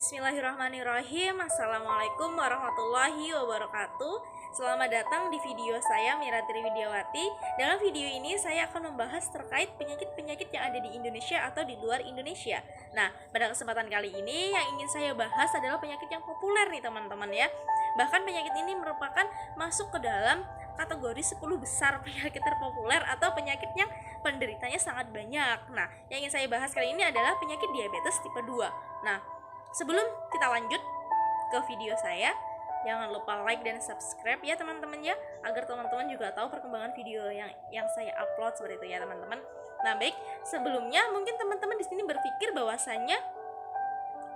Bismillahirrahmanirrahim. Assalamualaikum warahmatullahi wabarakatuh. Selamat datang di video saya Mira Triwidiawati. Dalam video ini saya akan membahas terkait penyakit-penyakit yang ada di Indonesia atau di luar Indonesia. Nah, pada kesempatan kali ini yang ingin saya bahas adalah penyakit yang populer nih teman-teman ya. Bahkan penyakit ini merupakan masuk ke dalam kategori 10 besar penyakit terpopuler atau penyakit yang penderitanya sangat banyak. Nah, yang ingin saya bahas kali ini adalah penyakit diabetes tipe 2. Nah, sebelum kita lanjut ke video saya, jangan lupa like dan subscribe ya teman-teman ya, agar teman-teman juga tahu perkembangan video yang saya upload seperti itu ya teman-teman. Nah, baik, sebelumnya mungkin teman-teman di sini berpikir bahwasannya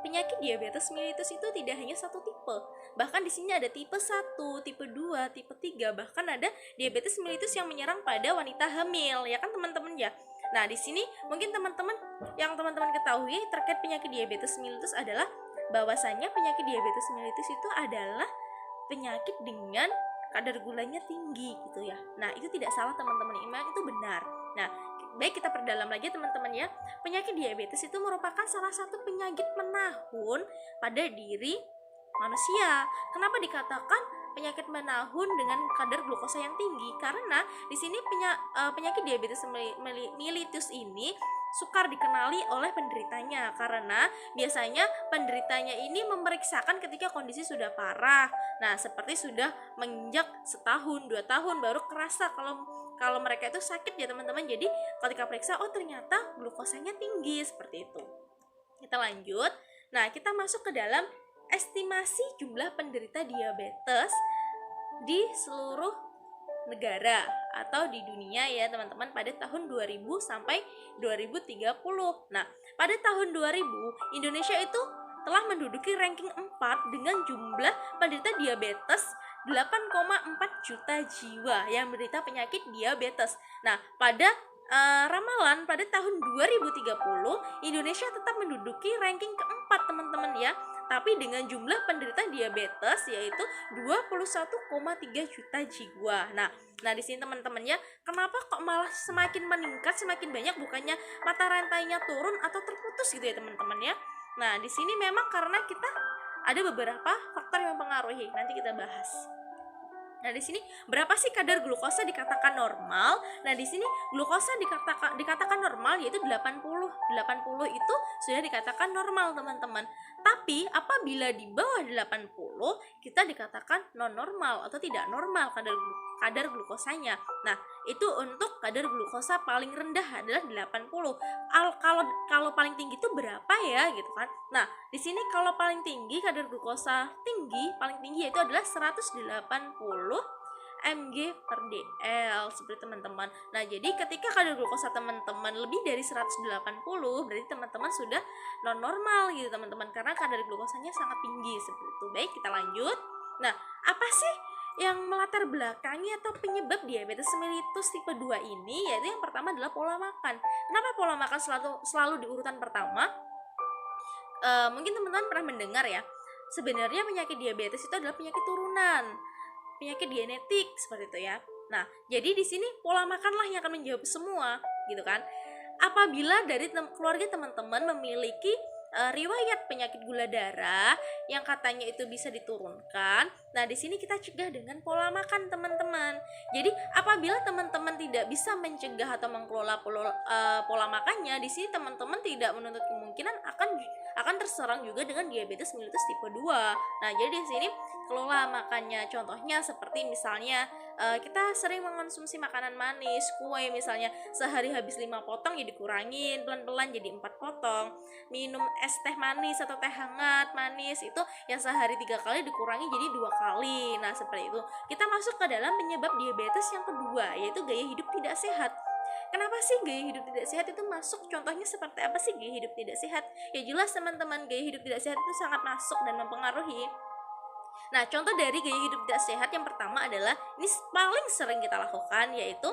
penyakit diabetes mellitus itu tidak hanya satu tipe. Bahkan di sini ada tipe 1, tipe 2, tipe 3, bahkan ada diabetes mellitus yang menyerang pada wanita hamil, ya kan teman-teman ya. Nah, di sini mungkin teman-teman yang teman-teman ketahui terkait penyakit diabetes mellitus adalah bahwasanya penyakit diabetes mellitus itu adalah penyakit dengan kadar gulanya tinggi gitu ya. Nah, itu tidak salah teman-teman, memang itu benar. Nah, baik, kita perdalam lagi teman-teman ya. Penyakit diabetes itu merupakan salah satu penyakit menahun pada diri manusia. Kenapa dikatakan penyakit menahun dengan kadar glukosa yang tinggi? Karena di sini penyakit diabetes mellitus ini sukar dikenali oleh penderitanya, karena biasanya penderitanya ini memeriksakan ketika kondisi sudah parah. Nah, seperti sudah menginjak setahun, 2 tahun baru kerasa kalau mereka itu sakit ya teman-teman. Jadi ketika periksa, oh ternyata glukosanya tinggi, seperti itu. Kita lanjut. Nah, kita masuk ke dalam estimasi jumlah penderita diabetes di seluruh negara atau di dunia ya teman-teman pada tahun 2000 sampai 2030. Nah, pada tahun 2000 Indonesia itu telah menduduki ranking 4 dengan jumlah penderita diabetes 8,4 juta jiwa yang menderita penyakit diabetes. Nah, pada ramalan pada tahun 2030 Indonesia tetap menduduki ranking keempat teman-teman ya, tapi dengan jumlah penderita diabetes yaitu 21,3 juta jiwa. Nah, di sini teman-teman ya, kenapa kok malah semakin meningkat, semakin banyak, bukannya mata rantainya turun atau terputus gitu ya teman-teman ya. Nah, di sini memang karena kita ada beberapa faktor yang mempengaruhi, nanti kita bahas. Nah, di sini berapa sih kadar glukosa dikatakan normal? Nah, di sini glukosa dikatakan normal yaitu 80. 80 itu sudah dikatakan normal, teman-teman. Tapi apabila di bawah 80 kita dikatakan non normal atau tidak normal kadar glukosanya. Nah, itu untuk kadar glukosa paling rendah adalah 80. Kalau paling tinggi itu berapa ya gitu kan. Nah, di sini kalau paling tinggi kadar glukosa paling tinggi yaitu adalah 180 mg per dl seperti teman-teman. Nah, jadi ketika kadar glukosa teman-teman lebih dari 180 berarti teman-teman sudah non normal gitu teman-teman, karena kadar glukosanya sangat tinggi seperti itu. Baik, kita lanjut. Nah, apa sih yang melatar belakangi atau penyebab diabetes mellitus tipe 2 ini? Yaitu yang pertama adalah pola makan. Kenapa pola makan selalu di urutan pertama? Mungkin teman-teman pernah mendengar ya, sebenarnya penyakit diabetes itu adalah penyakit turunan, penyakit genetik seperti itu ya. Nah, jadi di sini pola makanlah yang akan menjawab semua, gitu kan. Apabila dari keluarga teman-teman memiliki riwayat penyakit gula darah yang katanya itu bisa diturunkan, nah di sini kita cegah dengan pola makan teman-teman. Jadi apabila teman-teman tidak bisa mencegah atau mengelola pola makannya, di sini teman-teman tidak menuntut kemungkinan akan terserang juga dengan diabetes mellitus tipe 2. Nah, jadi di sini kelola makannya. Contohnya seperti misalnya kita sering mengonsumsi makanan manis, kue misalnya, sehari habis 5 potong ya dikurangin pelan-pelan jadi 4 potong. Minum es teh manis atau teh hangat manis itu yang sehari 3 kali dikurangi jadi 2 kali. Nah, seperti itu. Kita masuk ke dalam penyebab diabetes yang kedua, yaitu gaya hidup tidak sehat. Kenapa sih gaya hidup tidak sehat itu masuk? Contohnya seperti apa sih gaya hidup tidak sehat? Ya jelas teman-teman, gaya hidup tidak sehat itu sangat masuk dan mempengaruhi Nah, contoh dari gaya hidup tidak sehat yang pertama adalah ini paling sering kita lakukan, yaitu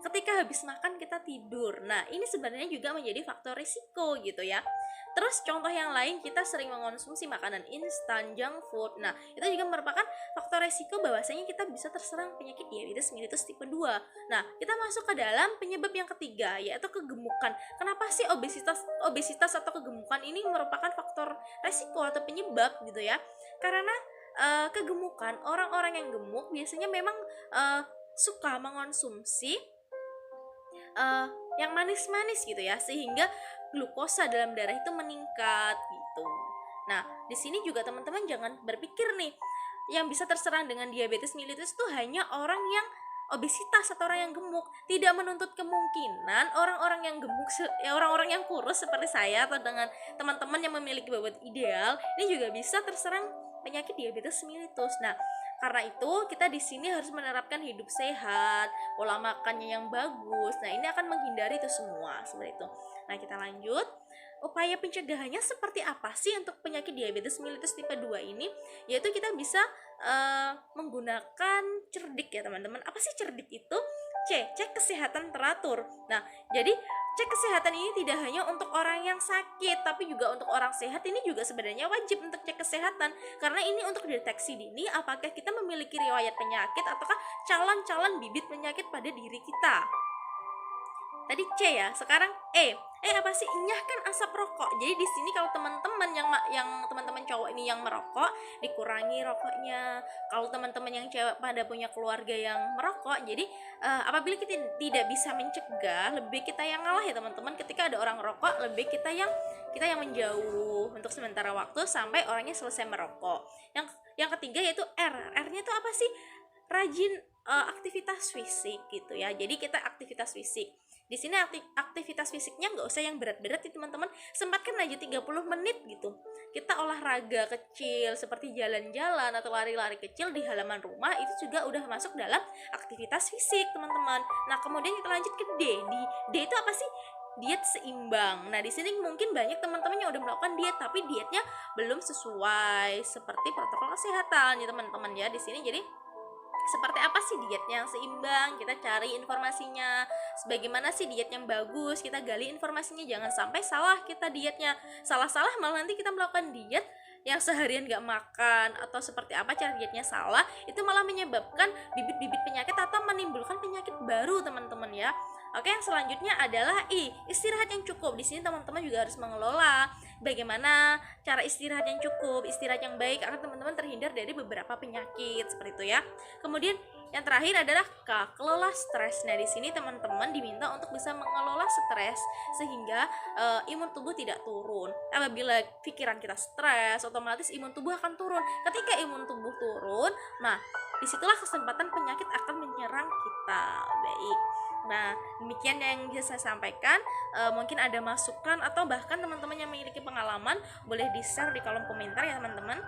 ketika habis makan kita tidur. Nah, ini sebenarnya juga menjadi faktor risiko gitu ya. Terus contoh yang lain, kita sering mengonsumsi makanan instan, junk food. Nah, itu juga merupakan faktor risiko bahwasanya kita bisa terserang penyakit diabetes mellitus tipe 2. Nah, kita masuk ke dalam penyebab yang ketiga, yaitu kegemukan. Kenapa sih obesitas atau kegemukan ini merupakan faktor risiko atau penyebab gitu ya? Karena kegemukan, orang-orang yang gemuk biasanya memang suka mengonsumsi yang manis-manis gitu ya, sehingga glukosa dalam darah itu meningkat gitu. Nah, di sini juga teman-teman jangan berpikir nih, yang bisa terserang dengan diabetes mellitus itu hanya orang yang obesitas atau orang yang gemuk. Tidak menuntut kemungkinan orang-orang yang gemuk, orang-orang yang kurus seperti saya atau dengan teman-teman yang memiliki bobot ideal ini juga bisa terserang penyakit diabetes mellitus. Nah, karena itu kita di sini harus menerapkan hidup sehat, pola makannya yang bagus. Nah, ini akan menghindari itu semua seperti itu. Nah, kita lanjut. Upaya pencegahannya seperti apa sih untuk penyakit diabetes mellitus tipe 2 ini? Yaitu kita bisa menggunakan cerdik ya teman-teman. Apa sih cerdik itu? Cek kesehatan teratur. Nah, jadi cek kesehatan ini tidak hanya untuk orang yang sakit, tapi juga untuk orang sehat. Ini juga sebenarnya wajib untuk cek kesehatan, karena ini untuk deteksi dini apakah kita memiliki riwayat penyakit ataukah calon-calon bibit penyakit pada diri kita. Tadi C ya, sekarang E. Apa sih? Enyahkan asap rokok. Jadi di sini kalau teman-teman yang teman-teman cowok ini yang merokok, dikurangi rokoknya. Kalau teman-teman yang cewek pada punya keluarga yang merokok, jadi apabila kita tidak bisa mencegah, lebih kita yang ngalah ya teman-teman. Ketika ada orang merokok, lebih kita yang menjauh untuk sementara waktu sampai orangnya selesai merokok. Yang ketiga yaitu R. R-nya itu apa sih? Rajin aktivitas fisik gitu ya. Jadi kita aktivitas fisik. Di sini aktivitas fisiknya nggak usah yang berat-berat ya teman-teman, sempatkan aja 30 menit gitu. Kita olahraga kecil seperti jalan-jalan atau lari-lari kecil di halaman rumah, itu juga udah masuk dalam aktivitas fisik teman-teman. Nah, kemudian kita lanjut ke D. D itu apa sih? Diet seimbang. Nah, di sini mungkin banyak teman-teman yang udah melakukan diet tapi dietnya belum sesuai seperti protokol kesehatan ya teman-teman ya. Di sini jadi seperti apa sih dietnya yang seimbang, kita cari informasinya. Sebagaimana sih diet yang bagus, kita gali informasinya. Jangan sampai salah kita dietnya, salah-salah malah nanti kita melakukan diet yang seharian gak makan atau seperti apa cara dietnya salah, itu malah menyebabkan bibit-bibit penyakit atau menimbulkan penyakit baru teman-teman ya. Oke, yang selanjutnya adalah I, istirahat yang cukup. Di sini teman-teman juga harus mengelola bagaimana cara istirahat yang cukup, istirahat yang baik agar teman-teman terhindar dari beberapa penyakit seperti itu ya. Kemudian yang terakhir adalah K, kelola stres. Nah, di sini teman-teman diminta untuk bisa mengelola stres sehingga imun tubuh tidak turun. Apabila pikiran kita stres, otomatis imun tubuh akan turun. Ketika imun tubuh turun, nah disitulah kesempatan penyakit akan menyerang kita. Baik. Nah, demikian yang bisa saya sampaikan. Mungkin ada masukan atau bahkan teman-teman yang memiliki pengalaman boleh di-share di kolom komentar ya teman-teman.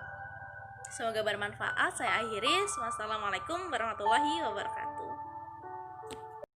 Semoga bermanfaat. Saya akhiri. Wassalamualaikum warahmatullahi wabarakatuh.